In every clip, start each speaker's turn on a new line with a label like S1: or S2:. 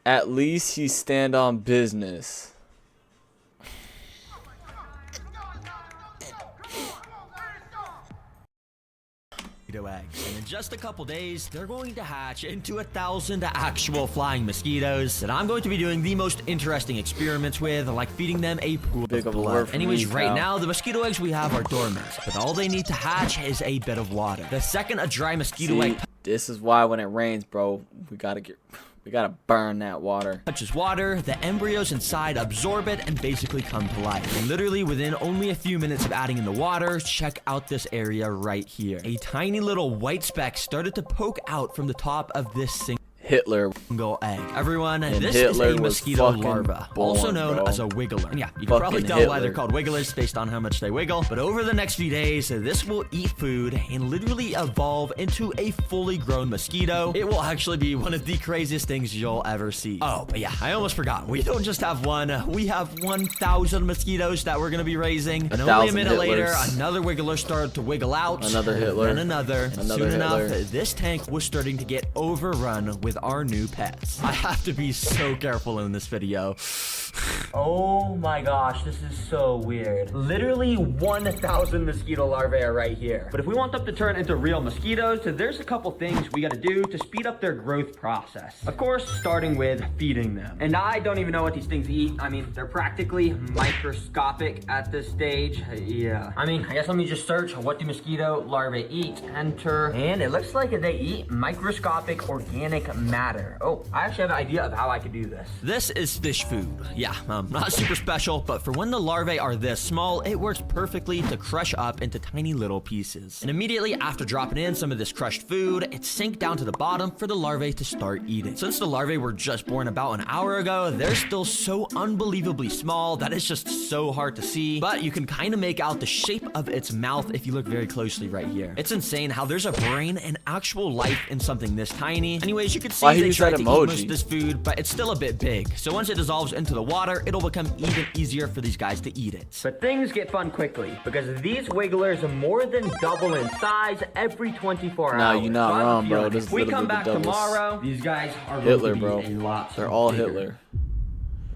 S1: At least he stand on business.
S2: Eggs, and in just a couple days they're going to hatch into 1,000 actual flying mosquitoes that I'm going to be doing the most interesting experiments with, like feeding them a pool of blood. Anyways, right now the mosquito eggs we have are dormant, but all they need to hatch is a bit of water. The second a dry mosquito egg,
S1: this is why when it rains, bro, we gotta burn that water.
S2: Touches water, the embryos inside absorb it and basically come to life. And literally within only a few minutes of adding in the water, check out this area right here. A tiny little white speck started to poke out from the top of this single egg. Everyone, this is a mosquito larva, also known as a wiggler. And yeah, you can probably tell why they're called wigglers based on how much they wiggle. But over the next few days, this will eat food and literally evolve into a fully grown mosquito. It will actually be one of the craziest things you'll ever see. Oh, but yeah, I almost forgot. We don't just have one. We have 1,000 mosquitoes that we're going to be raising. And only a minute later, another wiggler started to wiggle out.
S1: Another Hitler.
S2: And another. And soon enough, this tank was starting to get overrun with our new pets. I have to be so careful in this video. Oh my gosh, this is so weird. Literally 1,000 mosquito larvae are right here. But if we want them to turn into real mosquitoes, there's a couple things we gotta do to speed up their growth process. Of course, starting with feeding them. And I don't even know what these things eat. I mean, they're practically microscopic at this stage. Yeah. I mean, I guess let me just search what do mosquito larvae eat. Enter. And it looks like they eat microscopic organic matter. Oh, I actually have an idea of how I could do this. This is fish food. Yeah, not super special, but for when the larvae are this small, it works perfectly to crush up into tiny little pieces. And immediately after dropping in some of this crushed food, it sank down to the bottom for the larvae to start eating. Since the larvae were just born about an hour ago, they're still so unbelievably small that it's just so hard to see, but you can kind of make out the shape of its mouth if you look very closely right here. It's insane how there's a brain and actual life in something this tiny. Anyways, you can see they tried to eat most of this food, but it's still a bit big. So once it dissolves into the water, it'll become even easier for these guys to eat it. But things get fun quickly because these wigglers more than double in size every 24 hours.
S1: No, you're not wrong, bro.
S2: If we come back tomorrow, these guys are
S1: Hitler,
S2: going to be
S1: bro.
S2: a lot
S1: They're all
S2: bigger.
S1: Hitler.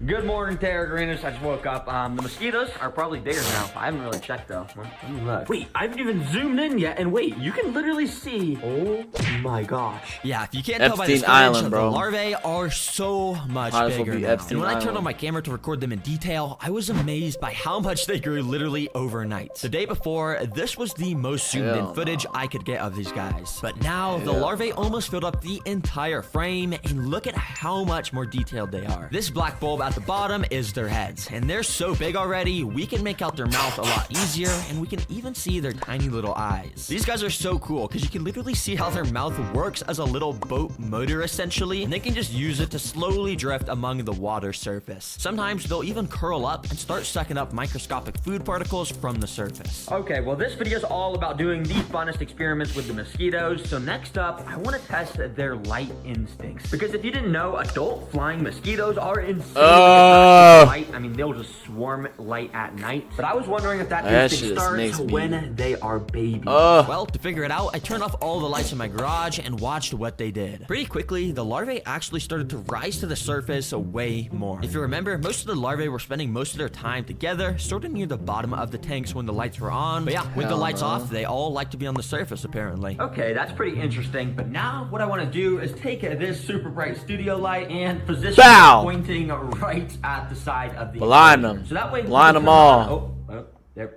S2: Good morning, Terra Greeners. I just woke up. The mosquitoes are probably bigger now. I haven't really checked though. Let me look. Wait, I haven't even zoomed in yet. And wait, you can literally see. Oh my gosh. Yeah, if you can't tell by this image, the larvae are so much bigger now. And when I turned on my camera to record them in detail, I was amazed by how much they grew literally overnight. The day before, this was the most zoomed in footage I could get of these guys. But now the larvae almost filled up the entire frame, and look at how much more detailed they are. This black bulb at the bottom is their heads, and they're so big already, we can make out their mouth a lot easier, and we can even see their tiny little eyes. These guys are so cool because you can literally see how their mouth works as a little boat motor essentially, and they can just use it to slowly drift among the water surface. Sometimes they'll even curl up and start sucking up microscopic food particles from the surface. Okay, well this video is all about doing the funnest experiments with the mosquitoes, so next up, I want to test their light instincts. Because if you didn't know, adult flying mosquitoes are insane. Light. I mean, they'll just swarm light at night. But I was wondering if that instinct starts when they are babies. Well, to figure it out, I turned off all the lights in my garage and watched what they did. Pretty quickly, the larvae actually started to rise to the surface way more. If you remember, most of the larvae were spending most of their time together, sort of near the bottom of the tanks when the lights were on. But yeah, with the lights off, they all like to be on the surface, apparently. Okay, that's pretty interesting. But now, what I want to do is take this super bright studio light and position it pointing right at the side of the
S1: blind them.
S2: So that way,
S1: blind them all.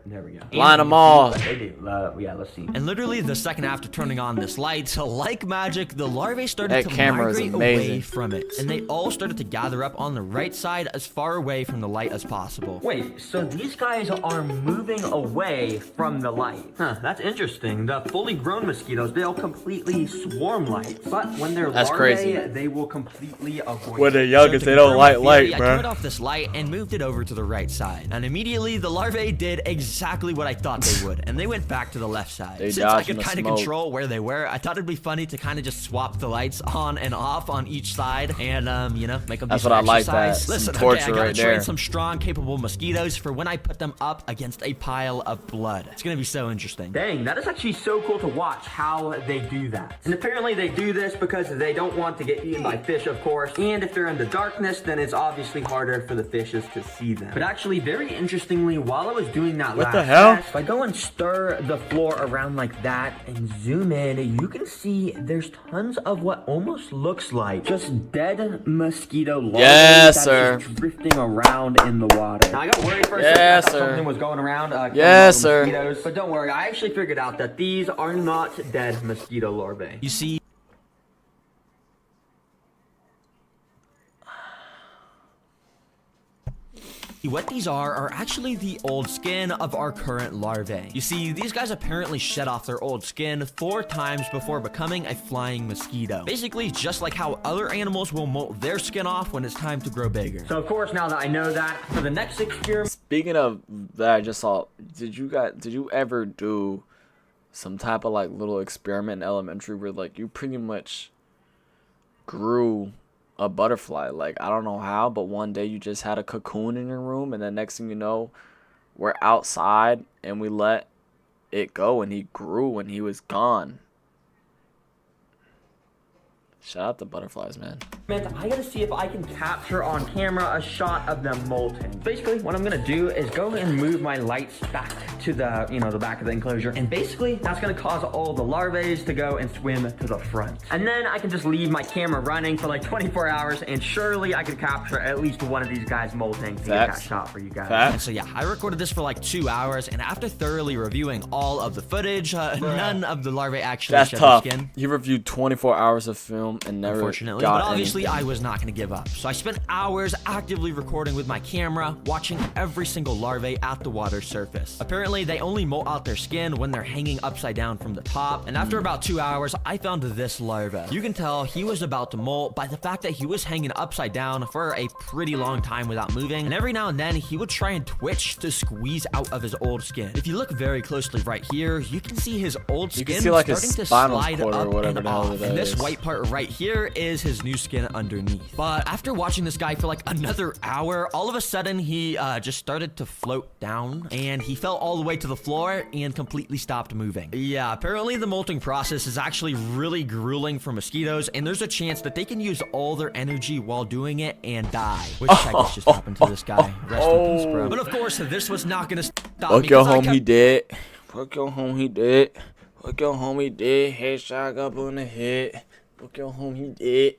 S2: There we go.
S1: Blind them all.
S2: They do. Yeah, let's see. And literally the second after turning on this light, like magic, the larvae started to migrate away from it. And they all started to gather up on the right side as far away from the light as possible. Wait, so these guys are moving away from the light. Huh, that's interesting. The fully grown mosquitoes, they'll completely swarm light. But when they're larvae, they will completely avoid
S1: when they're youngest, they don't like light, bro.
S2: I turned off this light and moved it over to the right side. And immediately the larvae did
S3: exactly what I thought they would, and they went back to the left side.
S1: They
S3: Since I
S1: dodging
S3: could
S1: the
S3: kind of
S1: smoke.
S3: control where they were, I thought it'd be funny to kind of just swap the lights on and off on each side, and you know, make them do
S1: That's
S3: some
S1: what I like,
S3: exercise.
S1: that.
S3: Listen,
S1: Some torture
S3: okay, I gotta
S1: right
S3: train
S1: there.
S3: some strong, capable mosquitoes for when I put them up against a pile of blood. It's gonna be so interesting.
S2: Dang, that is actually so cool to watch how they do that. And apparently they do this because they don't want to get eaten by fish, of course. And if they're in the darkness, then it's obviously harder for the fishes to see them. But actually, very interestingly, while I was doing that
S1: What
S2: last
S1: the hell?
S2: test, if I go and stir the floor around like that and zoom in, you can see there's tons of what almost looks like just dead mosquito larvae
S1: Yes,
S2: that's
S1: sir.
S2: just drifting around in the water. Now I got worried for a second.
S1: Yes,
S2: I thought
S1: sir.
S2: something was going around. Killing
S1: Yes,
S2: all the
S1: sir.
S2: mosquitoes. But don't worry, I actually figured out that these are not dead mosquito larvae.
S3: You see, what these are actually the old skin of our current larvae. You see, these guys apparently shed off their old skin 4 times before becoming a flying mosquito. Basically, just like how other animals will molt their skin off when it's time to grow bigger.
S2: So of course, now that I know that, for the next experiment,
S1: Speaking of that, I just saw. Did you ever do some type of like little experiment in elementary where like you pretty much grew a butterfly? Like, I don't know how, but one day you just had a cocoon in your room, and then next thing you know, we're outside and we let it go, and he grew and he was gone. Shout out to butterflies, man.
S2: I gotta see if I can capture on camera a shot of them molting. Basically, what I'm gonna do is go and move my lights back to the, the back of the enclosure. And basically, that's gonna cause all the larvae to go and swim to the front. And then I can just leave my camera running for like 24 hours, and surely I can capture at least one of these guys molting to get that
S1: Facts.
S2: shot for you guys.
S1: Facts.
S3: And so yeah, I recorded this for like 2 hours, and after thoroughly reviewing all of the footage, none of the larvae actually
S1: That's
S3: shed
S1: tough.
S3: their skin.
S1: He reviewed 24 hours of film and never
S3: Unfortunately,
S1: got
S3: but obviously
S1: anything.
S3: I was not going to give up. So I spent hours actively recording with my camera, watching every single larvae at the water surface. Apparently, they only molt out their skin when they're hanging upside down from the top, and after about 2 hours, I found this larva. You can tell he was about to molt by the fact that he was hanging upside down for a pretty long time without moving, and every now and then he would try and twitch to squeeze out of his old skin. If you look very closely right here, you can see his old
S1: You
S3: skin
S1: can see like his
S3: starting to
S1: spinal
S3: slide
S1: cord or
S3: up
S1: whatever
S3: and
S1: the hell
S3: off,
S1: that
S3: and this
S1: is.
S3: white part right here is his new skin underneath. But after watching this guy for like another hour, all of a sudden he just started to float down, and he fell all the way to the floor and completely stopped moving. Yeah, apparently the molting process is actually really grueling for mosquitoes, and there's a chance that they can use all their energy while doing it and die, which I guess just happened to this guy. Rest in peace, bro. But of course, this was not gonna stop me.
S1: Fuck your
S3: 'cause I
S1: home,
S3: kept
S1: he did. Fuck your home, he did. Fuck your home, he did. Headshot up on the head. Fuck your home, he did.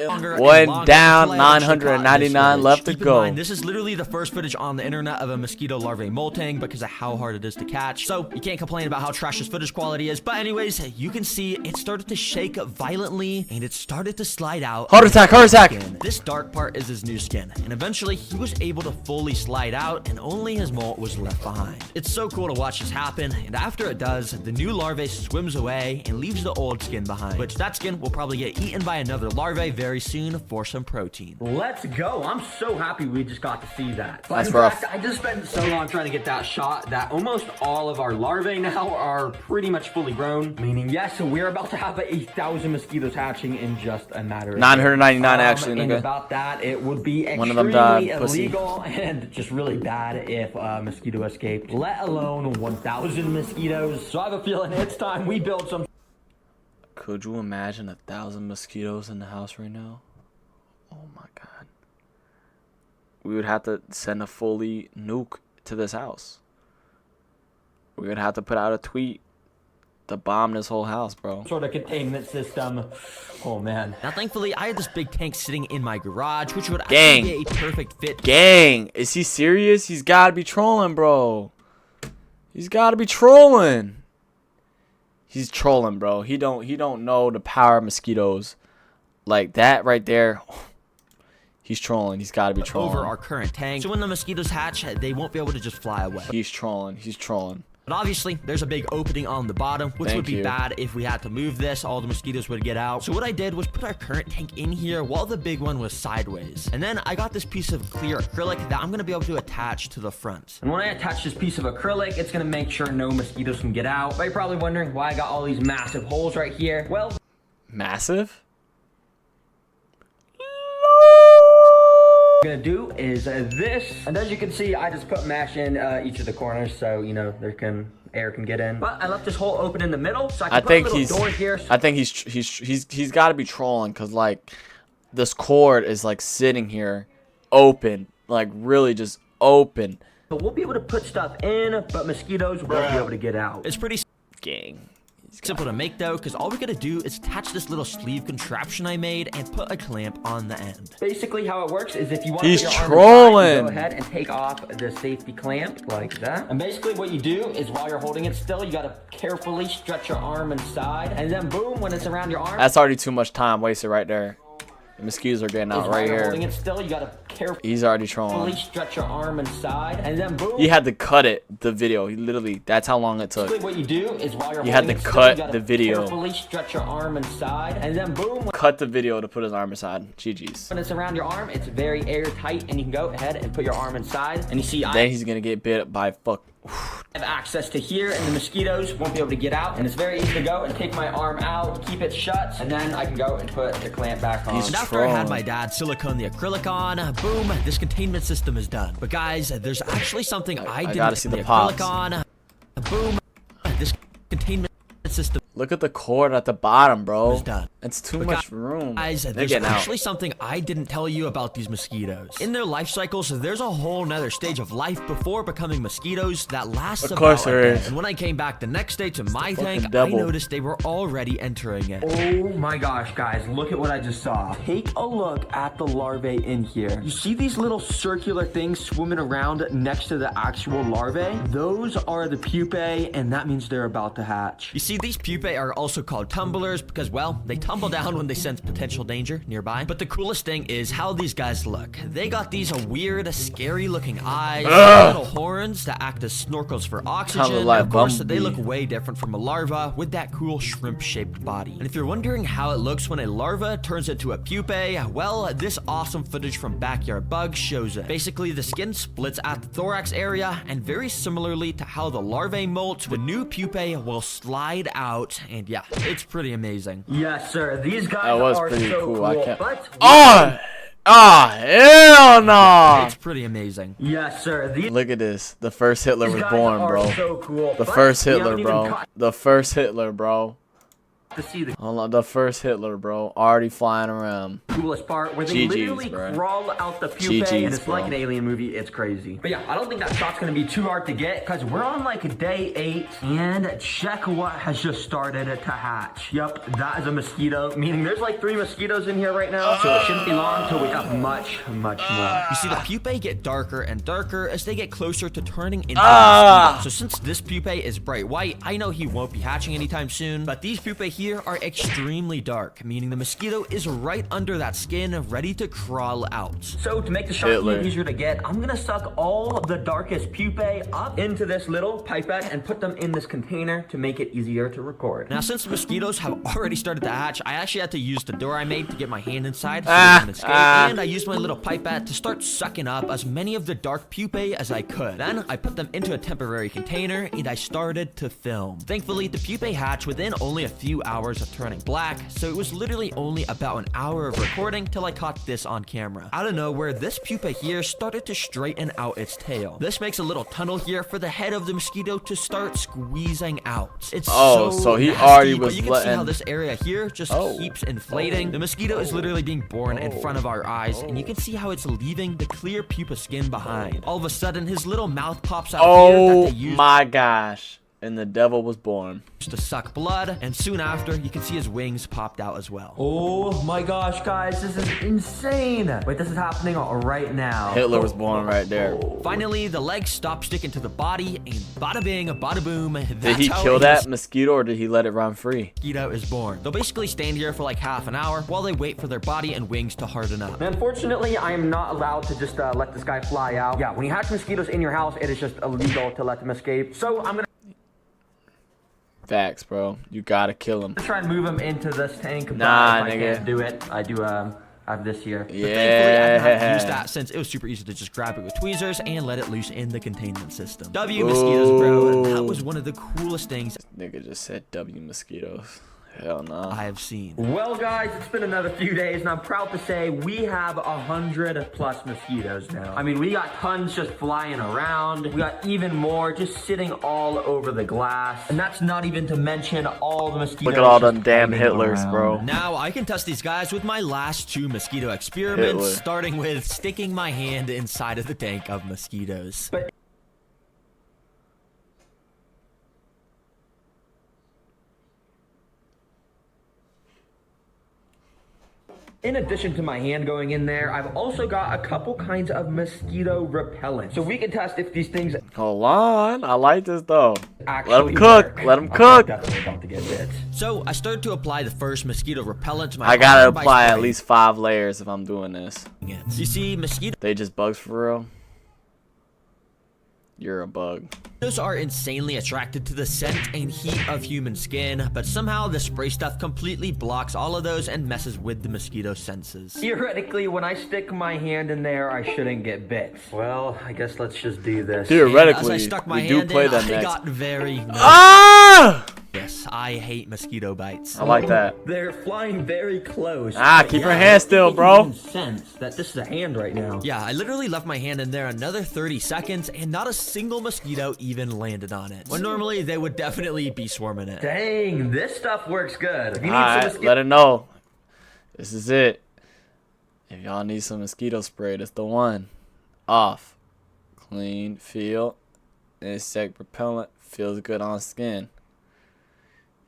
S3: longer and
S1: One
S3: longer
S1: down,
S3: until I actually caught this
S1: 999
S3: footage.
S1: left to
S3: Keep in
S1: go.
S3: mind, this is literally the first footage on the internet of a mosquito larvae molting because of how hard it is to catch. So you can't complain about how trash this footage quality is. But anyways, you can see it started to shake violently and it started to slide out.
S1: Heart attack, heart attack.
S3: This dark part is his new skin, and eventually he was able to fully slide out and only his molt was left behind. It's so cool to watch this happen, and after it does, the new larvae swims away and leaves the old skin behind, which that skin will probably get eaten by another larvae very soon for some protein.
S2: Let's go. I'm so happy we just got to see that. But
S1: That's
S2: in
S1: rough.
S2: fact, I just spent so long trying to get that shot that almost all of our larvae now are pretty much fully grown. Meaning, yes, we're about to have 1,000 mosquitoes hatching in just a matter of
S1: 999 actually,
S2: and
S1: nigga.
S2: about that, it would be
S1: One of them
S2: extremely
S1: died, pussy.
S2: illegal and just really bad if a mosquito escaped, let alone 1,000 mosquitoes. So I have a feeling it's time we build some.
S1: Could you imagine 1,000 mosquitoes in the house right now? Oh my god. We would have to send a fully nuke to this house. We would have to put out a tweet to bomb this whole house, bro.
S2: Sort of containment system. Oh man.
S3: Now, thankfully, I had this big tank sitting in my garage, which would
S1: Gang.
S3: actually be a perfect fit.
S1: Gang, is he serious? He's gotta be trolling, bro. He's gotta be trolling. He's trolling, bro. He don't know the power of mosquitoes. Like that right there. He's trolling. He's gotta be trolling.
S3: Over our current tank. So when the mosquitoes hatch, they won't be able to just fly away.
S1: He's trolling. He's trolling.
S3: But obviously, there's a big opening on the bottom, which would be
S1: you.
S3: bad if we had to move this. All the mosquitoes would get out. So what I did was put our current tank in here while the big one was sideways. And then I got this piece of clear acrylic that I'm going to be able to attach to the front.
S2: And when I attach this piece of acrylic, it's going to make sure no mosquitoes can get out. But you're probably wondering why I got all these massive holes right here. Well,
S1: Massive?
S2: what I'm gonna do is this, and as you can see, I just put mesh in each of the corners so you know air can get in. But I left this hole open in the middle, so I can put a little door here.
S1: I think he's got to be trolling, cause like this cord is like sitting here, open, like really just open.
S2: So we'll be able to put stuff in, but mosquitoes won't be able to get out.
S3: It's pretty
S1: Gang.
S3: simple to make though, because all we gotta do is attach this little sleeve contraption I made and put a clamp on the end.
S2: Basically how it works is if you want to
S1: He's
S2: put your arm
S1: trolling.
S2: inside, you go ahead and take off the safety clamp like that. And basically what you do is while you're holding it still, you gotta carefully stretch your arm inside, and then boom, when it's around your arm.
S1: That's already too much time wasted right there. The mosquitoes are getting out right here.
S2: Holding it still, you gotta carefully
S1: He's already trolling.
S2: stretch your arm inside, and then boom.
S1: He had to cut the video. He literally, that's how long it took.
S2: Basically what you do is while you're
S1: You had
S2: holding
S1: to
S2: it
S1: cut
S2: still, you
S1: the
S2: gotta
S1: video.
S2: carefully stretch your arm inside, and then boom.
S1: Cut the video to put his arm aside. GG's.
S2: When it's around your arm, it's very airtight, and you can go ahead and put your arm inside, and you see
S1: Then he's gonna get bit by
S2: I have access to here, and the mosquitoes won't be able to get out, and it's very easy to go and take my arm out, keep it shut, and then I can go and put the clamp back on.
S1: He's
S3: And after I had
S1: trolling.
S3: my dad silicone the acrylic on, boom, this containment system is done. But guys, there's actually something I didn't
S1: gotta
S3: get
S1: see
S3: the
S1: the
S3: acrylic
S1: pops.
S3: on. Boom, this containment system
S1: Look at the cord at the bottom, bro.
S3: is done.
S1: It's too much room.
S3: Guys,
S1: They're
S3: there's
S1: getting out.
S3: actually something I didn't tell you about these mosquitoes. In their life cycles, there's a whole nother stage of life before becoming mosquitoes that lasts
S1: Of
S3: about
S1: course
S3: a
S1: there
S3: day.
S1: is.
S3: And when I came back the next day to my tank, I
S1: devil.
S3: noticed they were already entering it.
S2: Oh my gosh, guys, look at what I just saw. Take a look at the larvae in here. You see these little circular things swimming around next to the actual larvae? Those are the pupae, and that means they're about to hatch.
S3: You see, these pupae are also called tumblers because, well, they tumble down when they sense potential danger nearby. But the coolest thing is how these guys look. They got these weird, scary-looking eyes, little horns that act as snorkels for oxygen.
S1: Kinda like
S3: And of course, they
S1: Bumblebee.
S3: look way different from a larva with that cool shrimp-shaped body. And if you're wondering how it looks when a larva turns into a pupae, well, this awesome footage from Backyard Bugs shows it. Basically, the skin splits at the thorax area, and very similarly to how the larvae molt, the new pupae will slide out, and yeah, it's pretty amazing.
S2: Yes, sir. These guys
S1: That was
S2: are
S1: pretty
S2: so
S1: cool. I
S2: cool.
S1: can't.
S2: But
S1: Hell no!
S3: It's pretty amazing.
S2: yes, sir. These
S1: Look at this. The first Hitler was
S2: guys
S1: born,
S2: are
S1: bro.
S2: so cool.
S1: The
S2: But
S1: first
S2: we
S1: Hitler,
S2: haven't even
S1: bro.
S2: got
S1: The first Hitler, bro.
S2: to see the
S1: Hold on, the first Hitler, bro. Already flying around.
S2: coolest part where they
S1: GG's,
S2: literally
S1: bro.
S2: crawl out the pupae,
S1: GG's,
S2: and it's
S1: bro.
S2: like an alien movie. It's crazy. But yeah, I don't think that shot's gonna be too hard to get because we're on like day 8, and check what has just started to hatch. Yep, that is a mosquito, meaning there's like 3 mosquitoes in here right now, so it shouldn't be long until we have much more.
S3: You see, the pupae get darker and darker as they get closer to turning into a mosquito. So since this pupae is bright white, I know he won't be hatching anytime soon, but these pupae here are extremely dark, meaning the mosquito is right under that skin, ready to crawl out.
S2: So to make the shot
S1: Hitler.
S2: even easier to get, I'm gonna suck all the darkest pupae up into this little pipette and put them in this container to make it easier to record.
S3: Now, since the mosquitoes have already started to hatch, I actually had to use the door I made to get my hand inside so they wouldn't escape, and I used my little pipette to start sucking up as many of the dark pupae as I could. Then I put them into a temporary container and I started to film. Thankfully, the pupae hatched within only a few hours of turning black, so it was literally only about an hour of recording till I caught this on camera. Out of nowhere, this pupa here started to straighten out its tail. This makes a little tunnel here for the head of the mosquito to start squeezing out. It's
S1: So he
S3: nasty,
S1: already
S3: but
S1: was
S3: you can see how
S1: letting-
S3: this area here just keeps inflating. The mosquito is literally being born in front of our eyes, and you can see how it's leaving the clear pupa skin behind. All of a sudden, his little mouth pops out here
S1: Oh
S3: that they use
S1: my gosh. And the devil was born.
S3: to suck blood, and soon after, you can see his wings popped out as well.
S2: Oh my gosh, guys, this is insane. Wait, this is happening right now.
S1: Hitler was born right there.
S3: Finally, the legs stopped sticking to the body, and bada bing, bada boom.
S1: Did he kill that mosquito or did he let it run free?
S3: Mosquito is born. They'll basically stand here for like half an hour while they wait for their body and wings to harden up.
S2: Unfortunately, I am not allowed to just let this guy fly out. Yeah, when you hatch mosquitoes in your house, it is just illegal to let them escape. So I'm gonna
S1: Facts, bro. You gotta kill him.
S2: Try and move him into this tank.
S1: Nah,
S2: but if
S1: nigga.
S2: I can't do it. I do have this here.
S3: But thankfully, I didn't have to use
S1: Yeah.
S3: that since it was super easy to just grab it with tweezers and let it loose in the containment system. W mosquitoes, bro. That was one of the coolest things
S1: Nigga just said W mosquitoes. Hell no.
S3: I have seen.
S2: Well, guys, it's been another few days, and I'm proud to say we have 100+ mosquitoes now. I mean, we got tons just flying around. We got even more just sitting all over the glass. And that's not even to mention all the mosquitoes.
S1: Look at all them
S2: just
S1: damn
S2: hanging
S1: Hitlers,
S2: around.
S1: bro.
S3: Now I can test these guys with my last 2 mosquito experiments,
S1: Hitler.
S3: starting with sticking my hand inside of the tank of mosquitoes.
S2: But in addition to my hand going in there, I've also got a couple kinds of mosquito repellent. So we can test if these things
S1: Hold on. I like this though.
S2: actually
S1: Let him cook.
S2: work.
S1: Let him
S2: Okay,
S1: cook.
S2: definitely about to get bit.
S3: So I started to apply the first mosquito repellent to my
S1: I gotta
S3: arm by
S1: apply at
S3: spraying
S1: least 5 layers if I'm doing this.
S3: it. You see, mosquitoes
S1: They just bugs for real. You're a bug.
S3: are insanely attracted to the scent and heat of human skin, but somehow the spray stuff completely blocks all of those and messes with the mosquito senses.
S2: Theoretically, when I stick my hand in there, I shouldn't get bit. Well, I guess let's just do this.
S3: And as I
S1: Theoretically,
S3: stuck my
S1: we do
S3: hand
S1: play
S3: in,
S1: that
S3: I
S1: next.
S3: got very
S1: Ah!
S3: nervous. I hate mosquito bites.
S1: I like that.
S2: They're flying very close.
S1: Ah, keep your hand still, bro.
S2: It makes sense that this is a hand right now.
S3: Yeah, I literally left my hand in there another 30 seconds and not a single mosquito even landed on it. When normally they would definitely be swarming it.
S2: Dang, this stuff works good. If you need some
S1: Alright,
S2: mosquito
S1: let it know. This is it. If y'all need some mosquito spray, that's the one. Off. Clean, feel. Insect repellent. Feels good on skin.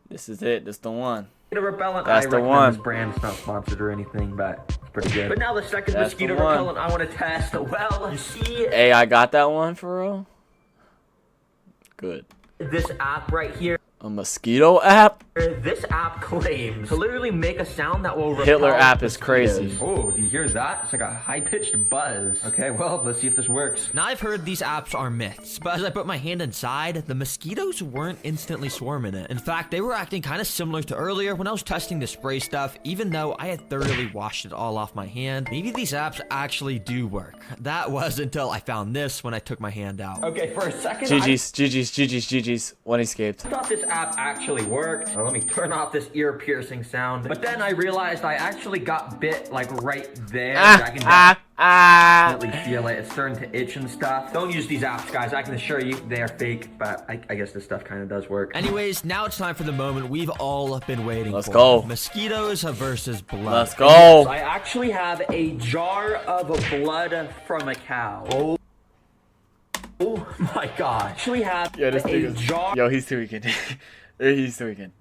S1: This is it. That's the one.
S2: repellent,
S1: That's
S2: I
S1: the
S2: recommend
S1: one.
S2: this brand. It's not sponsored or anything, but it's pretty good. But now the second
S1: That's
S2: mosquito
S1: the one.
S2: repellent I want to test. Well, you see
S1: Hey, I got that one for real. Good.
S2: this app right here.
S1: A mosquito app?
S2: This app claims to literally make a sound that will repel
S1: Hitler app is
S2: mosquitoes.
S1: crazy.
S2: Oh, do you hear that? It's like a high-pitched buzz. Okay, well, let's see if this works.
S3: Now I've heard these apps are myths, but as I put my hand inside, the mosquitoes weren't instantly swarming it. In fact, they were acting kind of similar to earlier when I was testing the spray stuff, even though I had thoroughly washed it all off my hand. Maybe these apps actually do work. That was until I found this when I took my hand out.
S2: Okay, for a second,
S1: GG's. One escaped.
S2: I thought this app actually worked. Now, let me turn off this ear-piercing sound. But then I realized I actually got bit, like, right there. I can definitely feel it. It's starting to itch and stuff. Don't use these apps, guys. I can assure you they are fake, but I guess this stuff kind of does work.
S3: Anyways, now it's time for the moment we've all been waiting
S1: Let's
S3: for.
S1: go.
S3: Mosquitoes versus blood.
S1: Let's go.
S2: I actually have a jar of blood from a cow. Oh my god. I actually have
S1: Yo, this
S2: a
S1: nigga's.
S2: jar.
S1: Yo, he's tweaking. He's tweaking.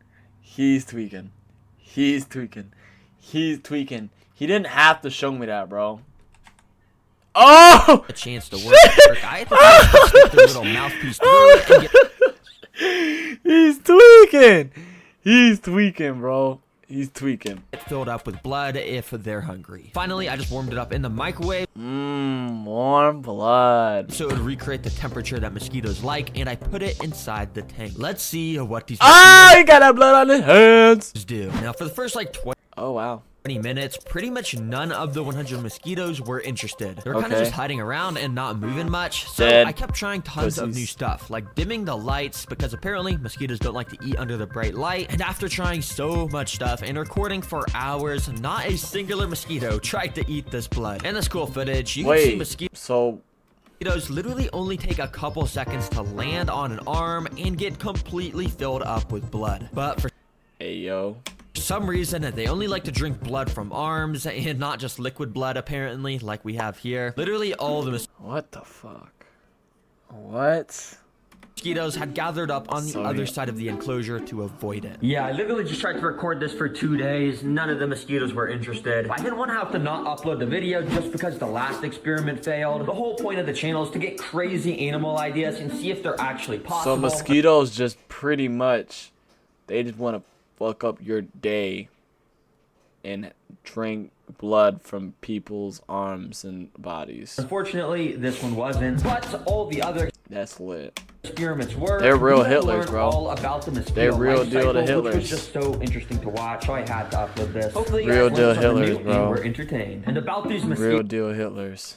S1: He's tweaking. He's tweaking. He's tweaking. He didn't have to show me that, bro. Oh!
S3: A chance to work. I had to stick their little mouthpiece through it and get
S1: He's tweaking. He's tweaking, bro. He's tweaking.
S3: it filled up with blood if they're hungry. Finally, I just warmed it up in the microwave
S1: Warm blood.
S3: so it would recreate the temperature that mosquitoes like, and I put it inside the tank. Let's see what these
S1: Ah, he got that blood on his hands.
S3: mosquitoes do. Now, for the first like 20
S1: Oh, wow.
S3: minutes, pretty much none of the 100 mosquitoes were interested. They were kind of
S1: Okay.
S3: just hiding around and not moving much, so
S1: Dead
S3: I kept trying tons of
S1: pussies.
S3: new stuff, like dimming the lights, because apparently mosquitoes don't like to eat under the bright light, and after trying so much stuff and recording for hours, not a singular mosquito tried to eat this blood. And this cool footage, you can see
S1: Wait,
S3: mosquitoes
S1: so
S3: literally only take a couple seconds to land on an arm and get completely filled up with blood. But for
S1: hey, yo.
S3: some reason, they only like to drink blood from arms and not just liquid blood, apparently, like we have here. Literally all the
S1: What the fuck? What?
S3: mosquitoes had gathered up on the
S1: So
S3: other
S1: yeah.
S3: side of the enclosure to avoid it.
S2: Yeah, I literally just tried to record this for 2 days. None of the mosquitoes were interested. I didn't want to have to not upload the video just because the last experiment failed. The whole point of the channel is to get crazy animal ideas and see if they're actually possible.
S1: So mosquitoes just pretty much, they just want to fuck up your day and drink blood from people's arms and bodies.
S2: Unfortunately, this one wasn't. But all the other
S1: That's lit.
S2: Experiments were.
S1: They're real
S2: We had to
S1: Hitlers,
S2: learn
S1: bro.
S2: all about the mosquito
S1: They're real
S2: life
S1: deal to
S2: cycle, which was
S1: Hitlers.
S2: just so interesting to watch. So I had to upload this. Hopefully, you
S1: Real
S2: guys
S1: deal
S2: learned something
S1: Hitlers,
S2: new
S1: bro.
S2: and were entertained. And about these mosquitoes.
S1: Real deal Hitlers.